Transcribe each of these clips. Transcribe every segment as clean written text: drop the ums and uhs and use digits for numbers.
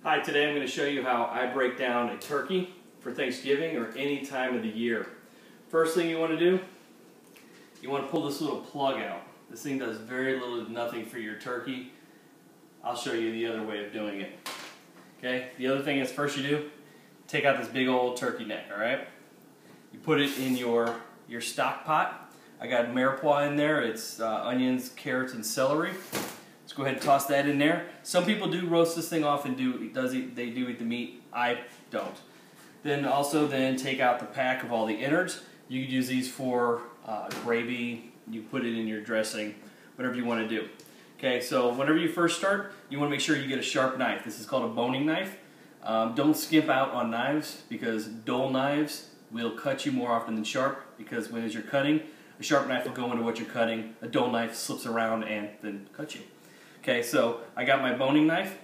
Hi, today I'm going to show you how I break down a turkey for Thanksgiving or any time of the year. First thing you want to do, you want to pull this little plug out. This thing does very little to nothing for your turkey. I'll show you the other way of doing it. Okay, the other thing is first you do, take out this big old turkey neck, alright? You put it in your stock pot. I got mirepoix in there. It's onions, carrots, and celery. Let's go ahead and toss that in there. Some people do roast this thing off and they do eat the meat. I don't. Then take out the pack of all the innards. You could use these for gravy. You put it in your dressing, whatever you want to do. Okay, so whenever you first start, you want to make sure you get a sharp knife. This is called a boning knife. Don't skimp out on knives because dull knives will cut you more often than sharp, because as you're cutting, a sharp knife will go into what you're cutting. A dull knife slips around and then cuts you. Okay, so I got my boning knife,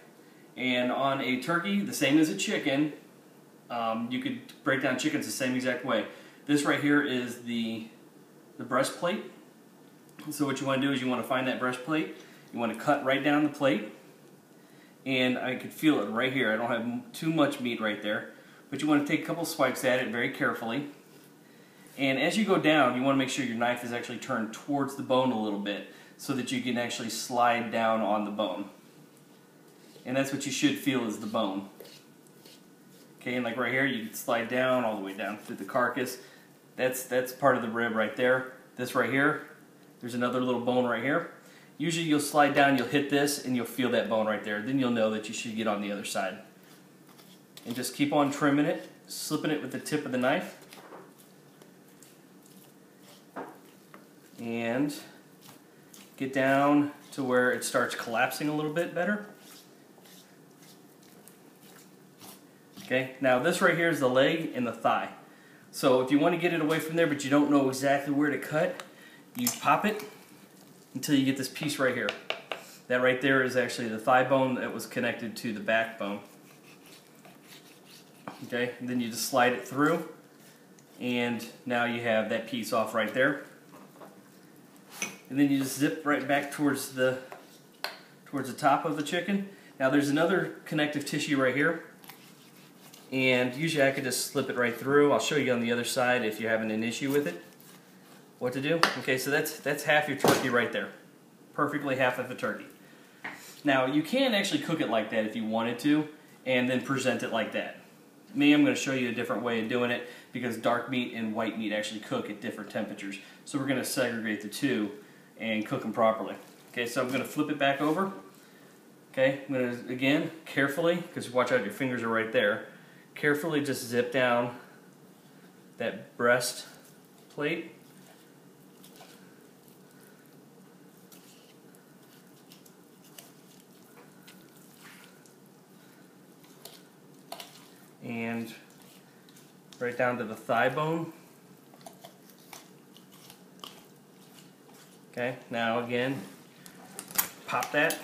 and on a turkey, the same as a chicken, you could break down chickens the same exact way. This right here is the breastplate. So what you want to do is you want to find that breastplate. You want to cut right down the plate, and I could feel it right here. I don't have too much meat right there, but you want to take a couple swipes at it very carefully. And as you go down, you want to make sure your knife is actually turned towards the bone a little bit, so that you can actually slide down on the bone. And that's what you should feel is the bone. Okay, and like right here, you can slide down all the way down through the carcass. That's part of the rib right there. This right here, there's another little bone right here. Usually you'll slide down, you'll hit this, and you'll feel that bone right there. Then you'll know that you should get on the other side. And just keep on trimming it, slipping it with the tip of the knife. And get down to where it starts collapsing a little bit better. Okay, now this right here is the leg and the thigh. So if you want to get it away from there but you don't know exactly where to cut, you pop it until you get this piece right here. That right there is actually the thigh bone that was connected to the backbone. Okay, and then you just slide it through, and now you have that piece off right there. And then you just zip right back towards the top of the chicken. Now there's another connective tissue right here, and usually I could just slip it right through. I'll show you on the other side if you're having an issue with it what to do. Okay, so that's half your turkey right there. Perfectly half of the turkey. Now you can actually cook it like that if you wanted to, and then present it like that. Me, I'm going to show you a different way of doing it because dark meat and white meat actually cook at different temperatures. So we're going to segregate the two and cook them properly. Okay, so I'm going to flip it back over. Okay, I'm going to, again, carefully, because watch out, your fingers are right there, carefully just zip down that breast plate. And right down to the thigh bone. Okay, now again, pop that.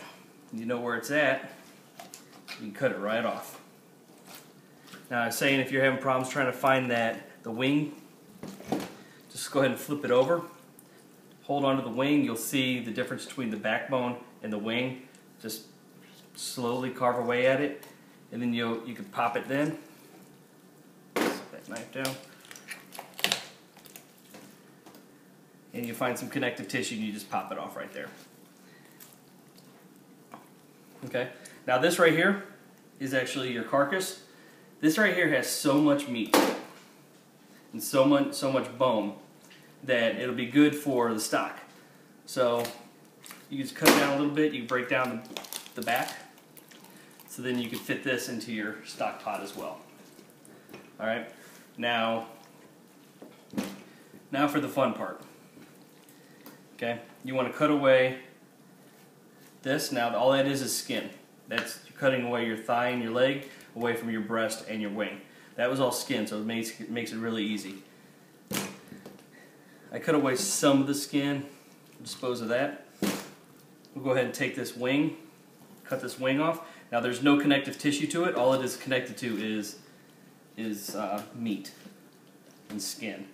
You know where it's at. You can cut it right off. Now I was saying if you're having problems trying to find the wing, just go ahead and flip it over. Hold on to the wing. You'll see the difference between the backbone and the wing. Just slowly carve away at it, and then you can pop it then. Set that knife down. And you find some connective tissue and you just pop it off right there. Okay, now this right here is actually your carcass. This right here has so much meat and so much bone that it'll be good for the stock. So you just cut it down a little bit, you break down the back, so then you can fit this into your stock pot as well. Alright, now for the fun part. Okay, you want to cut away this. Now all that is skin. You're cutting away your thigh and your leg away from your breast and your wing. That was all skin, so it makes it really easy. I cut away some of the skin, dispose of that. We'll go ahead and take this wing, cut this wing off. Now there's no connective tissue to it. All it is connected to is meat and skin.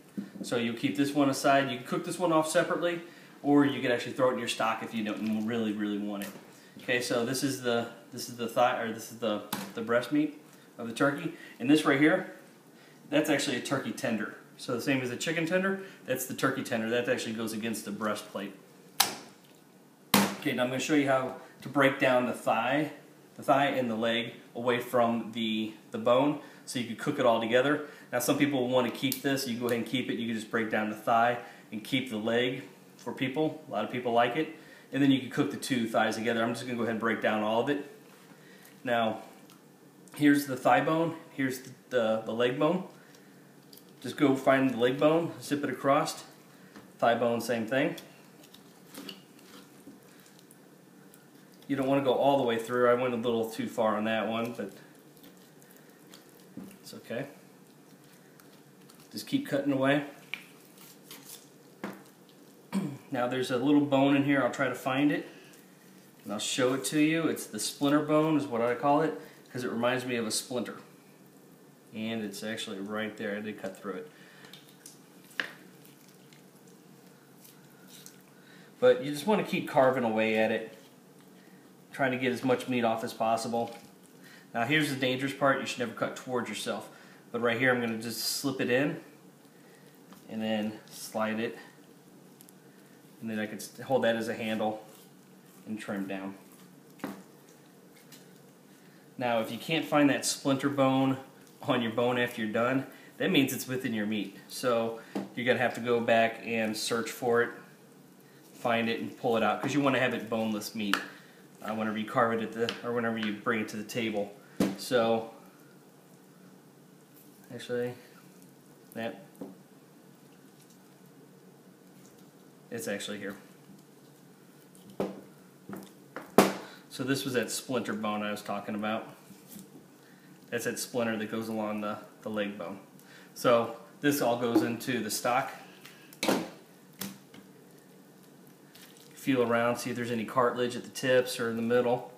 So you'll keep this one aside. You can cook this one off separately, or you could actually throw it in your stock if you don't really want it. Okay, so this is the thigh, or this is the breast meat of the turkey, and this right here, that's actually a turkey tender. So the same as a chicken tender, that's the turkey tender. That actually goes against the breastplate. Okay, now I'm going to show you how to break down the thigh and the leg away from the bone, so you can cook it all together. Now some people want to keep this. You can go ahead and keep it. You can just break down the thigh and keep the leg for people. A lot of people like it. And then you can cook the two thighs together. I'm just going to go ahead and break down all of it. Now, here's the thigh bone. Here's the leg bone. Just go find the leg bone, zip it across. Thigh bone, same thing. You don't want to go all the way through. I went a little too far on that one, but it's okay. Just keep cutting away. Now there's a little bone in here. I'll try to find it, and I'll show it to you. It's the splinter bone is what I call it, because it reminds me of a splinter. And it's actually right there. I did cut through it. But you just want to keep carving away at it, trying to get as much meat off as possible. Now here's the dangerous part. You should never cut towards yourself. But right here I'm going to just slip it in and then slide it. And then I can hold that as a handle and trim down. Now if you can't find that splinter bone on your bone after you're done, that means it's within your meat. So you're going to have to go back and search for it, find it, and pull it out, because you want to have it boneless meat whenever you carve it or whenever you bring it to the table. So actually, it's actually here. So this was that splinter bone I was talking about. That's that splinter that goes along the leg bone. So this all goes into the stock. Feel around, see if there's any cartilage at the tips or in the middle.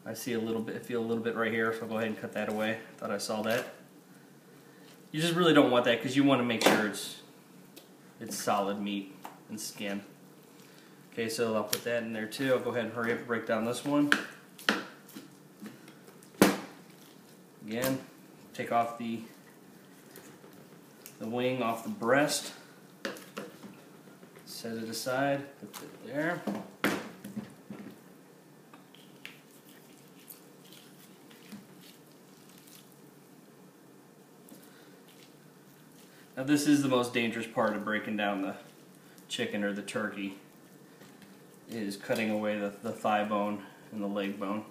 I see a little bit, feel a little bit right here, so I'll go ahead and cut that away. Thought I saw that. You just really don't want that, because you want to make sure it's solid meat and skin. Okay, so I'll put that in there too. I'll go ahead and hurry up and break down this one. Again, take off the wing off the breast. Set it aside, put it there. Now this is the most dangerous part of breaking down the chicken or the turkey, is cutting away the thigh bone and the leg bone.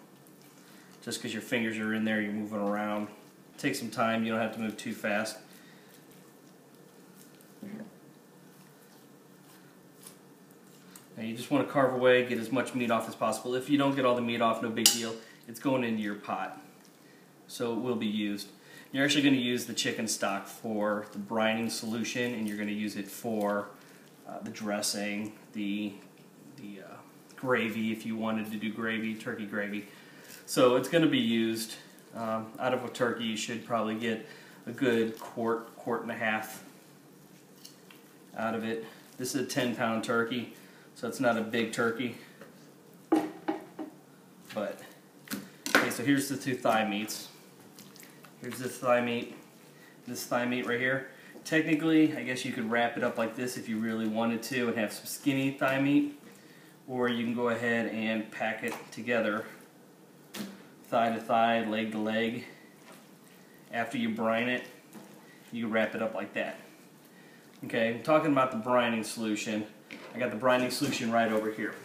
Just because your fingers are in there, you're moving around. Take some time, you don't have to move too fast. Now you just want to carve away, get as much meat off as possible. If you don't get all the meat off, no big deal. It's going into your pot, so it will be used. You're actually going to use the chicken stock for the brining solution, and you're going to use it for the dressing, the gravy if you wanted to do gravy, turkey gravy. So it's going to be used. Out of a turkey, you should probably get a good quart and a half out of it. This is a 10-pound turkey, so it's not a big turkey. But okay, so here's the two thigh meats. Here's this thigh meat. This thigh meat right here. Technically, I guess you could wrap it up like this if you really wanted to and have some skinny thigh meat, or you can go ahead and pack it together, thigh to thigh, leg to leg. After you brine it, you wrap it up like that. Okay, I'm talking about the brining solution. I got the brining solution right over here.